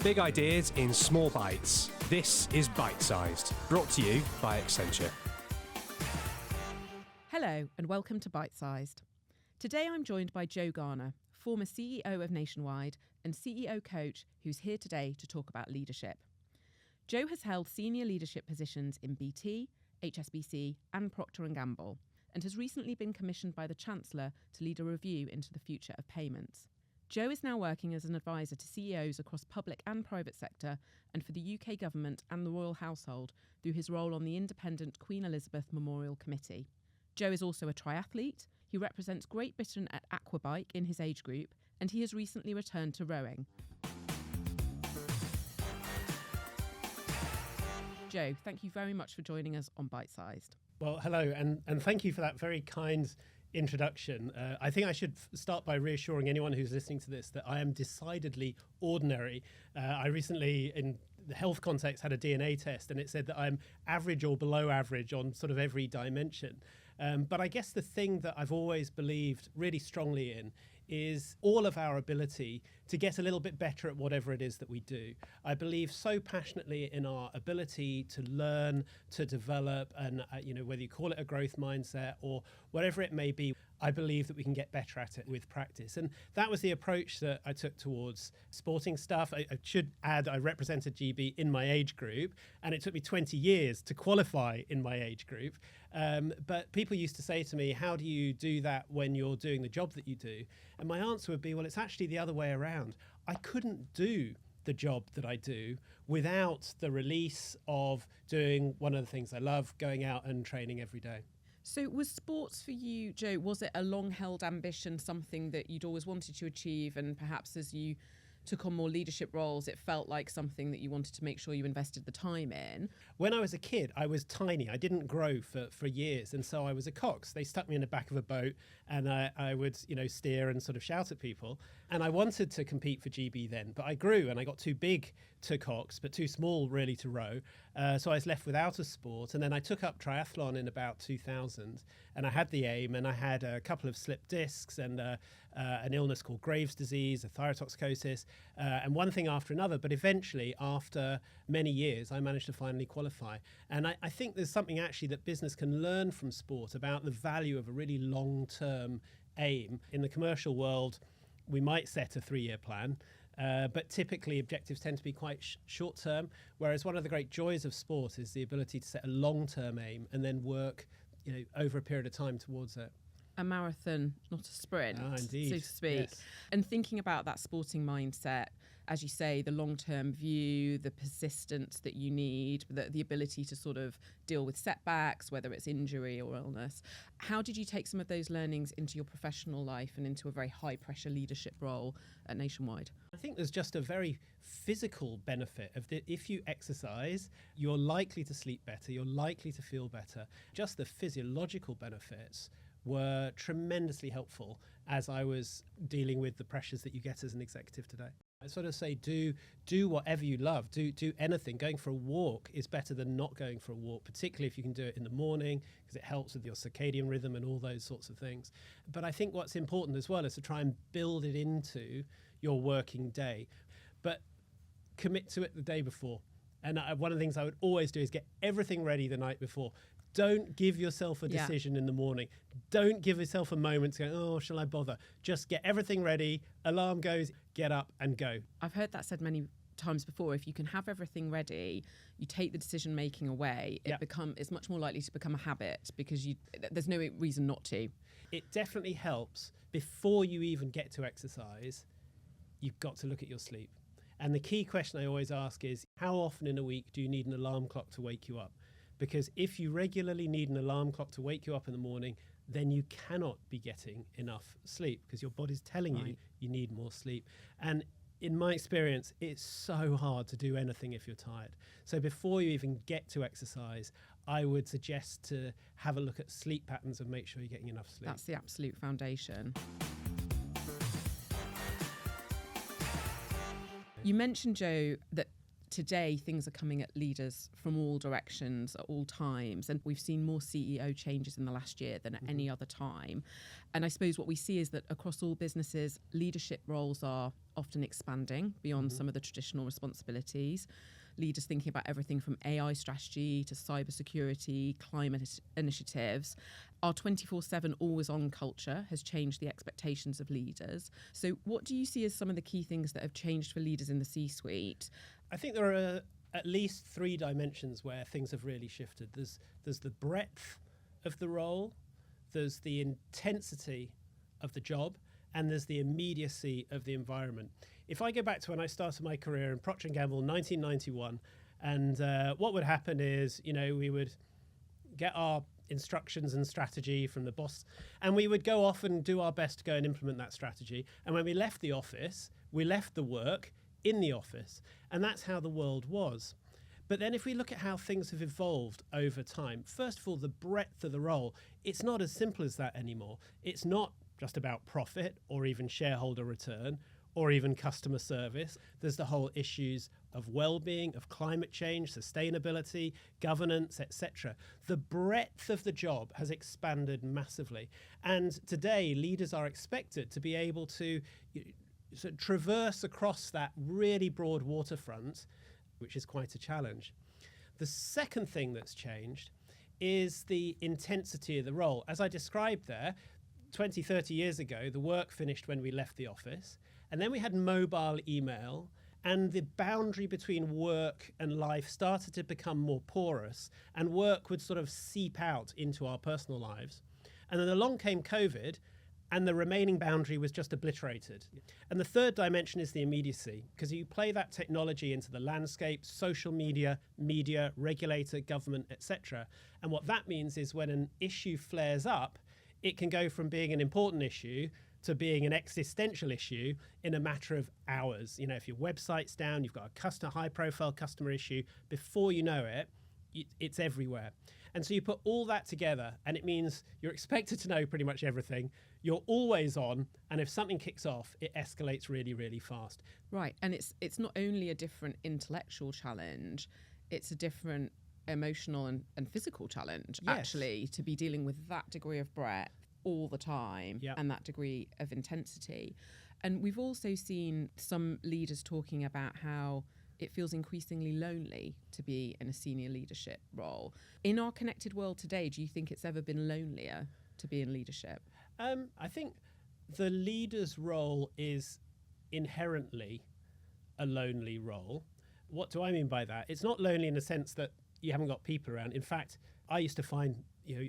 Big ideas in small bites. This is Bite Sized, brought to you by Accenture. Hello and welcome to Bite Sized. Today I'm joined by Joe Garner, former CEO of Nationwide and CEO coach, who's here today to talk about leadership. Joe has held senior leadership positions in BT, HSBC and Procter & Gamble, and has recently been commissioned by the Chancellor to lead a review into the future of payments. Joe is now working as an advisor to CEOs across public and private sector and for the UK government and the royal household through his role on the independent Queen Elizabeth Memorial Committee. Joe is also a triathlete. He represents Great Britain at Aquabike in his age group, and he has recently returned to rowing. Joe, thank you very much for joining us on Bite Sized. Well, hello, and thank you for that very kind introduction. I think I should start by reassuring anyone who's listening to this that I am decidedly ordinary. I recently, in the health context, had a DNA test, and it said that I'm average or below average on sort of every dimension. But I guess the thing that I've always believed really strongly in is all of our ability to get a little bit better at whatever it is that we do. I believe so passionately in our ability to learn, to develop, and whether you call it a growth mindset or whatever it may be, I believe that we can get better at it with practice. And that was the approach that I took towards sporting stuff. I should add, I represented GB in my age group, and it took me 20 years to qualify in my age group. But people used to say to me, how do you do that when you're doing the job that you do? And my answer would be, well, it's actually the other way around. I couldn't do the job that I do without the release of doing one of the things I love, going out and training every day. So was sports for you, Joe, was it a long-held ambition, something that you'd always wanted to achieve, and perhaps as you took on more leadership roles, it felt like something that you wanted to make sure you invested the time in? When I was a kid, I was tiny. I didn't grow for years, and so I was a cox. They stuck me in the back of a boat, and I would steer and sort of shout at people. And I wanted to compete for GB then, but I grew and I got too big to cox, but too small really to row. So I was left without a sport, and then I took up triathlon in about 2000, and I had the aim, and I had a couple of slipped discs and an illness called Graves' disease, a thyrotoxicosis, and one thing after another. But eventually, after many years, I managed to finally qualify. And I think there's something actually that business can learn from sport about the value of a really long-term aim. In the commercial world, we might set a 3-year plan, but typically objectives tend to be quite short-term, whereas one of the great joys of sport is the ability to set a long-term aim and then work over a period of time towards it. A marathon, not a sprint, indeed. so to speak. Yes. And thinking about that sporting mindset, as you say, the long-term view, the persistence that you need, the ability to sort of deal with setbacks, whether it's injury or illness. How did you take some of those learnings into your professional life and into a very high-pressure leadership role at Nationwide? I think there's just a very physical benefit of that. If you exercise, you're likely to sleep better, you're likely to feel better. Just the physiological benefits were tremendously helpful as I was dealing with the pressures that you get as an executive today. I sort of say do whatever you love, do anything. Going for a walk is better than not going for a walk, particularly if you can do it in the morning, because it helps with your circadian rhythm and all those sorts of things. But I think what's important as well is to try and build it into your working day, but commit to it the day before. And one of the things I would always do is get everything ready the night before. Don't give yourself a decision in the morning. Don't give yourself a moment to go, oh, shall I bother? Just get everything ready. Alarm goes, get up and go. I've heard that said many times before. If you can have everything ready, you take the decision making away, it's much more likely to become a habit because there's no reason not to. It definitely helps. Before you even get to exercise, you've got to look at your sleep. And the key question I always ask is, how often in a week do you need an alarm clock to wake you up? Because if you regularly need an alarm clock to wake you up in the morning, then you cannot be getting enough sleep because your body's telling you you need more sleep. And in my experience, it's so hard to do anything if you're tired. So before you even get to exercise, I would suggest to have a look at sleep patterns and make sure you're getting enough sleep. That's the absolute foundation. You mentioned, Joe, that today things are coming at leaders from all directions at all times, and we've seen more CEO changes in the last year than at any other time. And I suppose what we see is that across all businesses, leadership roles are often expanding beyond some of the traditional responsibilities. Leaders thinking about everything from AI strategy to cybersecurity, climate initiatives. Our 24/7 always-on culture has changed the expectations of leaders. So what do you see as some of the key things that have changed for leaders in the C-suite? I think there are at least 3 dimensions where things have really shifted. There's the breadth of the role, there's the intensity of the job, and there's the immediacy of the environment. If I go back to when I started my career in Procter & Gamble in 1991, and what would happen is, we would get our instructions and strategy from the boss, and we would go off and do our best to go and implement that strategy. And when we left the office, we left the work in the office. And that's how the world was. But then if we look at how things have evolved over time, first of all, the breadth of the role, it's not as simple as that anymore. It's not just about profit or even shareholder return or even customer service. There's the whole issues of well-being, of climate change, sustainability, governance, etc. The breadth of the job has expanded massively. And today, leaders are expected to be able to traverse across that really broad waterfront, which is quite a challenge. The second thing that's changed is the intensity of the role. As I described there, 20, 30 years ago, the work finished when we left the office, and then we had mobile email, and the boundary between work and life started to become more porous, and work would sort of seep out into our personal lives. And then along came COVID, and the remaining boundary was just obliterated. And the third dimension is the immediacy, because you play that technology into the landscape, social media, regulator, government, etc. And what that means is when an issue flares up, it can go from being an important issue to being an existential issue in a matter of hours. If your website's down, you've got a high-profile customer issue, before you know it, it's everywhere. And so you put all that together, and it means you're expected to know pretty much everything. You're always on, and if something kicks off, it escalates really, really fast. Right, and it's not only a different intellectual challenge, it's a different emotional and physical challenge, Yes. actually, to be dealing with that degree of breadth all the time and that degree of intensity. And we've also seen some leaders talking about how it feels increasingly lonely to be in a senior leadership role. In our connected world today, do you think it's ever been lonelier to be in leadership? I think the leader's role is inherently a lonely role. What do I mean by that? It's not lonely in the sense that you haven't got people around. In fact, I used to find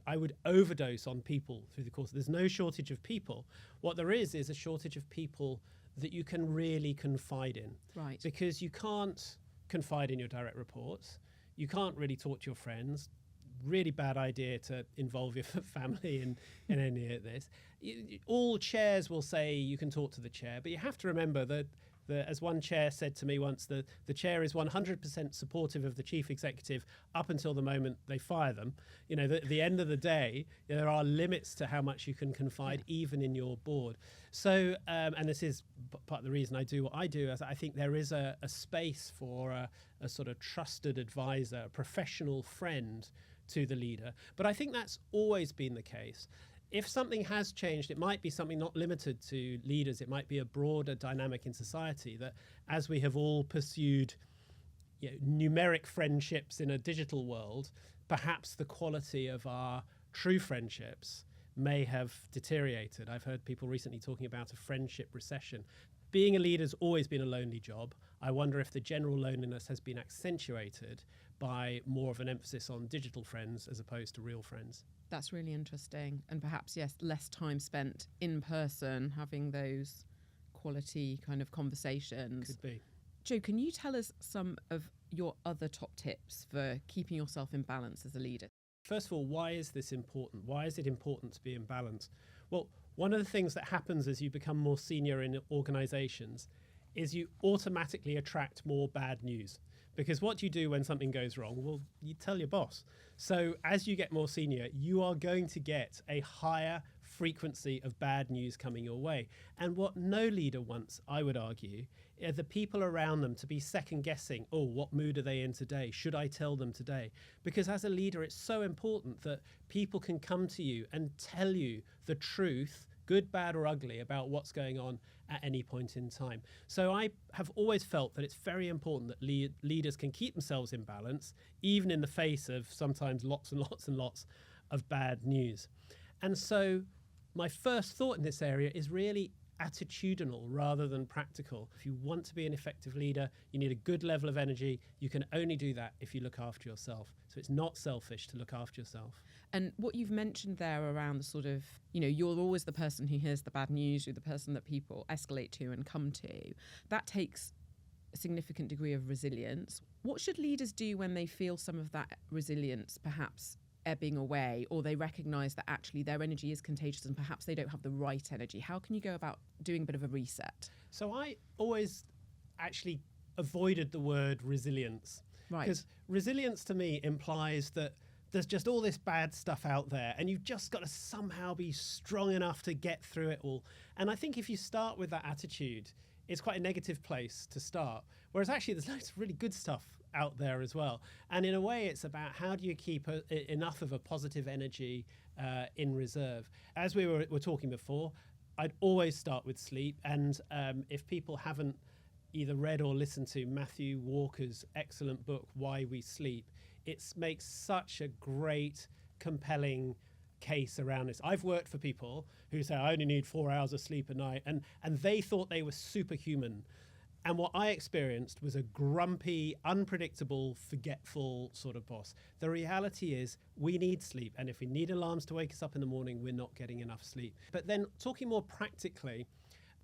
I would overdose on people through the course. There's no shortage of people. What there is a shortage of people that you can really confide in. Right. Because you can't confide in your direct reports. You can't really talk to your friends. Really bad idea to involve your family in any of this. All chairs will say you can talk to the chair, but you have to remember that as one chair said to me once, the chair is 100% supportive of the chief executive up until the moment they fire them. At the end of the day, there are limits to how much you can confide, even in your board. So, and this is part of the reason I do what I do, as I think there is a space for a sort of trusted advisor, a professional friend to the leader. But I think that's always been the case. If something has changed, it might be something not limited to leaders. It might be a broader dynamic in society that as we have all pursued numeric friendships in a digital world, perhaps the quality of our true friendships may have deteriorated. I've heard people recently talking about a friendship recession. Being a leader has always been a lonely job. I wonder if the general loneliness has been accentuated by more of an emphasis on digital friends as opposed to real friends. That's really interesting. And perhaps, yes, less time spent in person having those quality kind of conversations. Could be. Jo, can you tell us some of your other top tips for keeping yourself in balance as a leader? First of all, why is this important? Why is it important to be in balance? Well, one of the things that happens as you become more senior in organizations is you automatically attract more bad news. Because what do you do when something goes wrong? Well, you tell your boss. So as you get more senior, you are going to get a higher frequency of bad news coming your way. And what no leader wants, I would argue, are the people around them to be second guessing, oh, what mood are they in today? Should I tell them today? Because as a leader, it's so important that people can come to you and tell you the truth, good, bad, or ugly, about what's going on at any point in time. So I have always felt that it's very important that leaders can keep themselves in balance, even in the face of sometimes lots and lots and lots of bad news. And so my first thought in this area is really attitudinal rather than practical. If you want to be an effective leader, you need a good level of energy. You can only do that if you look after yourself. So it's not selfish to look after yourself. And what you've mentioned there around the sort of, you're always the person who hears the bad news, you're the person that people escalate to and come to. That takes a significant degree of resilience. What should leaders do when they feel some of that resilience perhaps ebbing away, or they recognise that actually their energy is contagious and perhaps they don't have the right energy? How can you go about doing a bit of a reset? So I always actually avoided the word resilience. Right. Because resilience to me implies that there's just all this bad stuff out there and you've just got to somehow be strong enough to get through it all. And I think if you start with that attitude, it's quite a negative place to start. Whereas actually there's loads of really good stuff out there as well. And in a way, it's about how do you keep enough of a positive energy in reserve. As we were talking before, I'd always start with sleep. And if people haven't either read or listened to Matthew Walker's excellent book, Why We Sleep, it makes such a great, compelling case around this. I've worked for people who say, I only need 4 hours of sleep a night, and they thought they were superhuman. And what I experienced was a grumpy, unpredictable, forgetful sort of boss. The reality is we need sleep. And if we need alarms to wake us up in the morning, we're not getting enough sleep. But then talking more practically,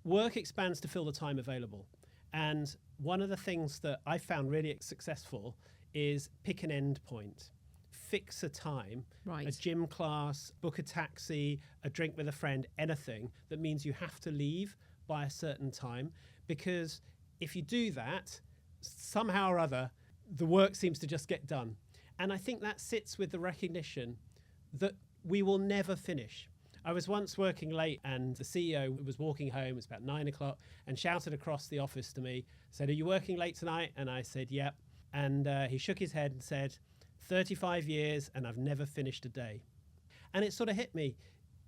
work expands to fill the time available. And one of the things that I found really successful is pick an end point. Fix a time, Right. A gym class, book a taxi, a drink with a friend, anything that means you have to leave by a certain time. Because if you do that, somehow or other, the work seems to just get done. And I think that sits with the recognition that we will never finish. I was once working late and the CEO was walking home, it was about 9 o'clock, and shouted across the office to me, said, "Are you working late tonight?" And I said, "Yep." And he shook his head and said, 35 years and I've never finished a day. And it sort of hit me.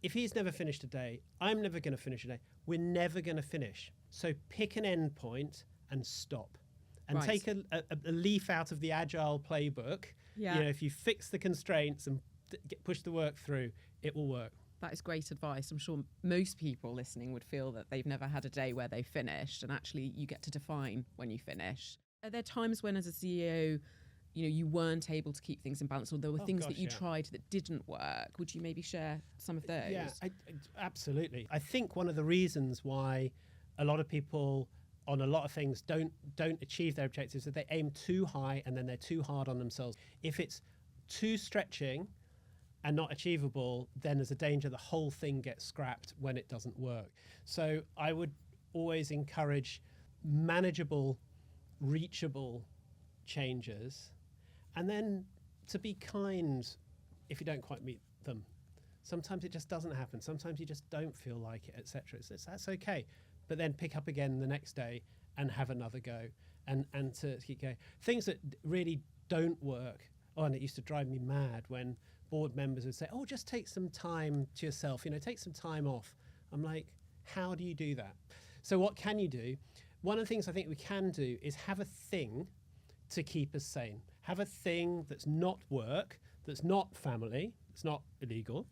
If he's never finished a day, I'm never going to finish a day. We're never going to finish. So pick an end point and stop. And Right. take a leaf out of the Agile playbook. Yeah. If you fix the constraints and push the work through, it will work. That is great advice. I'm sure most people listening would feel that they've never had a day where they finished, and actually you get to define when you finish. Are there times when as a CEO, you weren't able to keep things in balance, or there were things that you tried that didn't work? Would you maybe share some of those? Yeah, absolutely. I think one of the reasons why a lot of people on a lot of things don't achieve their objectives is that they aim too high and then they're too hard on themselves. If it's too stretching and not achievable, then there's a danger the whole thing gets scrapped when it doesn't work. So I would always encourage manageable, reachable changes, and then to be kind if you don't quite meet them. Sometimes it just doesn't happen. Sometimes you just don't feel like it, etc. That's okay. But then pick up again the next day and have another go, and to keep going. Things that really don't work. Oh, and it used to drive me mad when board members would say, "Oh, just take some time to yourself. Take some time off." I'm like, how do you do that? So what can you do? One of the things I think we can do is have a thing to keep us sane. Have a thing that's not work, that's not family, it's not illegal,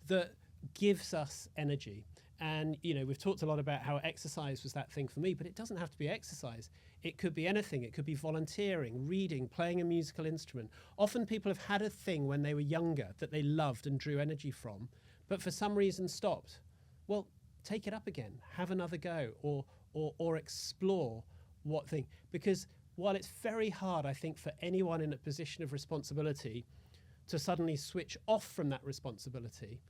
that gives us energy. And, we've talked a lot about how exercise was that thing for me, but it doesn't have to be exercise. It could be anything. It could be volunteering, reading, playing a musical instrument. Often people have had a thing when they were younger that they loved and drew energy from, but for some reason stopped. Well, take it up again, have another go, or explore what thing. Because while it's very hard, I think, for anyone in a position of responsibility to suddenly switch off from that responsibility,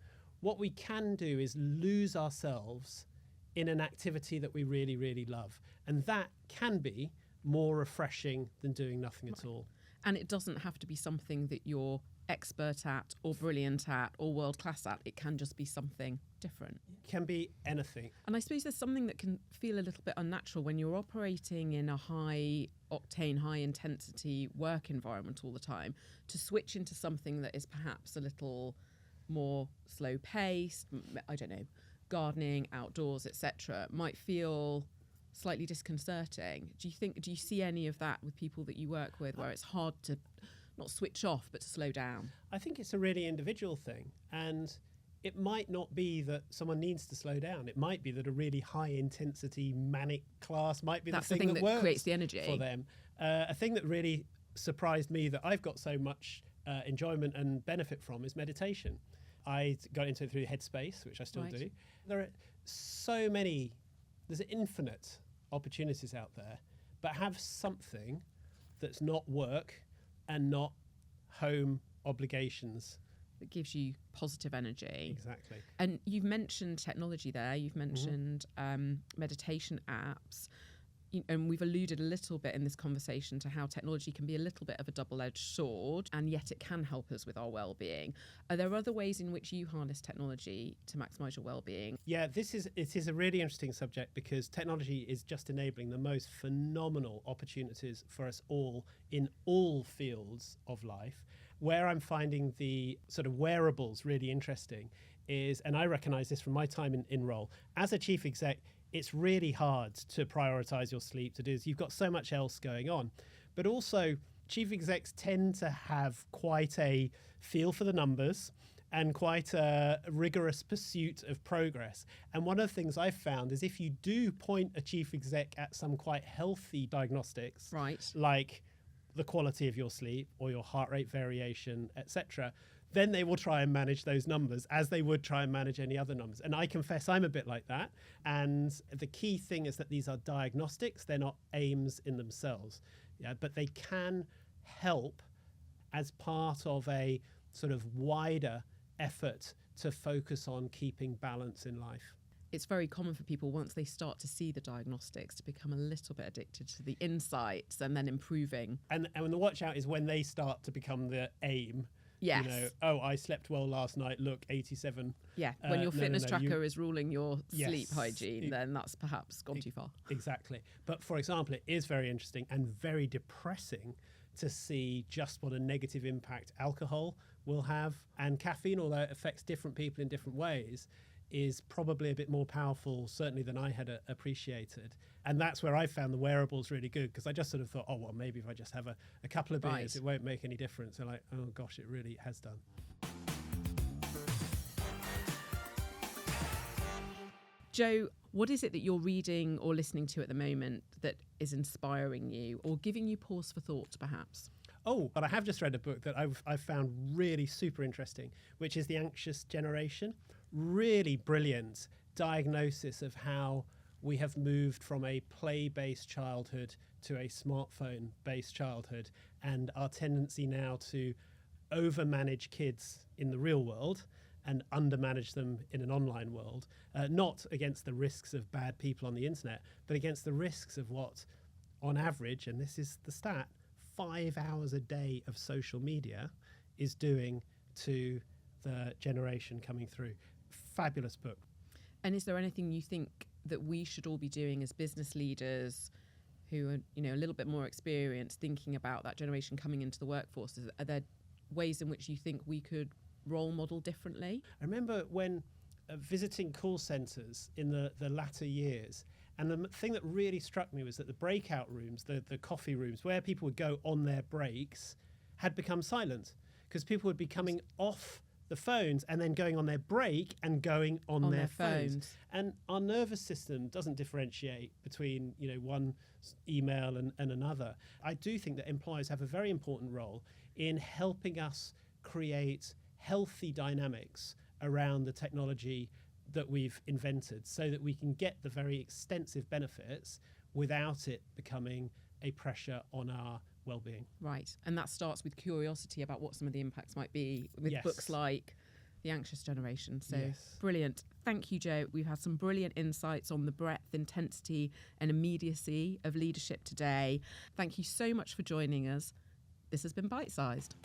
what we can do is lose ourselves in an activity that we really, really love. And that can be more refreshing than doing nothing at all. And it doesn't have to be something that you're expert at or brilliant at or world class at. It can just be something different. Can be anything. And I suppose there's something that can feel a little bit unnatural when you're operating in a high octane, high intensity work environment all the time, to switch into something that is perhaps a little more slow paced, I don't know, gardening, outdoors, etc., might feel slightly disconcerting. Do you see any of that with people that you work with, where it's hard to not switch off but to slow down? I think it's a really individual thing, and it might not be that someone needs to slow down. It might be that a really high intensity manic class might be That's the thing that works creates the energy for them. A thing that really surprised me that I've got so much enjoyment and benefit from is meditation. I got into it through Headspace, which I still do. There are so many, there's infinite opportunities out there, but have something that's not work and not home obligations. That gives you positive energy. Exactly. And you've mentioned technology there. You've mentioned meditation apps. And we've alluded a little bit in this conversation to how technology can be a little bit of a double-edged sword, and yet it can help us with our well-being. Are there other ways in which you harness technology to maximise your well-being? Yeah, it is a really interesting subject, because technology is just enabling the most phenomenal opportunities for us all in all fields of life. Where I'm finding the sort of wearables really interesting is, and I recognise this from my time in role, as a chief exec, it's really hard to prioritise your sleep, to do this. You've got so much else going on. But also, chief execs tend to have quite a feel for the numbers and quite a rigorous pursuit of progress. And one of the things I've found is, if you do point a chief exec at some quite healthy diagnostics, right, like the quality of your sleep or your heart rate variation, etc., then they will try and manage those numbers as they would try and manage any other numbers. And I confess I'm a bit like that. And the key thing is that these are diagnostics. They're not aims in themselves. Yeah, but they can help as part of a sort of wider effort to focus on keeping balance in life. It's very common for people, once they start to see the diagnostics, to become a little bit addicted to the insights and then improving. And when the watch out is when they start to become the aim. Yes. You know, oh, I slept well last night. Look, 87. Yeah. When your fitness tracker you, is ruling your yes, sleep hygiene, then that's perhaps gone too far. Exactly. But for example, it is very interesting and very depressing to see just what a negative impact alcohol will have. And caffeine, although it affects different people in different ways, is probably a bit more powerful, certainly, than I had appreciated. And that's where I found the wearables really good, because I just sort of thought, oh, well, maybe if I just have a couple of beers, it won't make any difference. And like, oh, gosh, it really has done. Joe, what is it that you're reading or listening to at the moment that is inspiring you or giving you pause for thought, perhaps? Oh, but I have just read a book that I've found really super interesting, which is The Anxious Generation. Really brilliant diagnosis of how we have moved from a play-based childhood to a smartphone-based childhood, and our tendency now to overmanage kids in the real world and undermanage them in an online world, not against the risks of bad people on the internet, but against the risks of what, on average, and this is the stat, 5 hours a day of social media is doing to the generation coming through. Fabulous book. And is there anything you think that we should all be doing as business leaders who are, a little bit more experienced, thinking about that generation coming into the workforce? Are there ways in which you think we could role model differently? I remember when visiting call centres in the latter years, and the thing that really struck me was that the breakout rooms, the coffee rooms, where people would go on their breaks, had become silent, because people would be coming off the phones and then going on their break and going on their phones. And our nervous system doesn't differentiate between one email and another. I do think that employers have a very important role in helping us create healthy dynamics around the technology that we've invented, so that we can get the very extensive benefits without it becoming a pressure on our well-being. Right. And that starts with curiosity about what some of the impacts might be with Yes. books like The Anxious Generation. So Yes. Brilliant. Thank you, Joe. We've had some brilliant insights on the breadth, intensity and immediacy of leadership today. Thank you so much for joining us. This has been Bite Sized.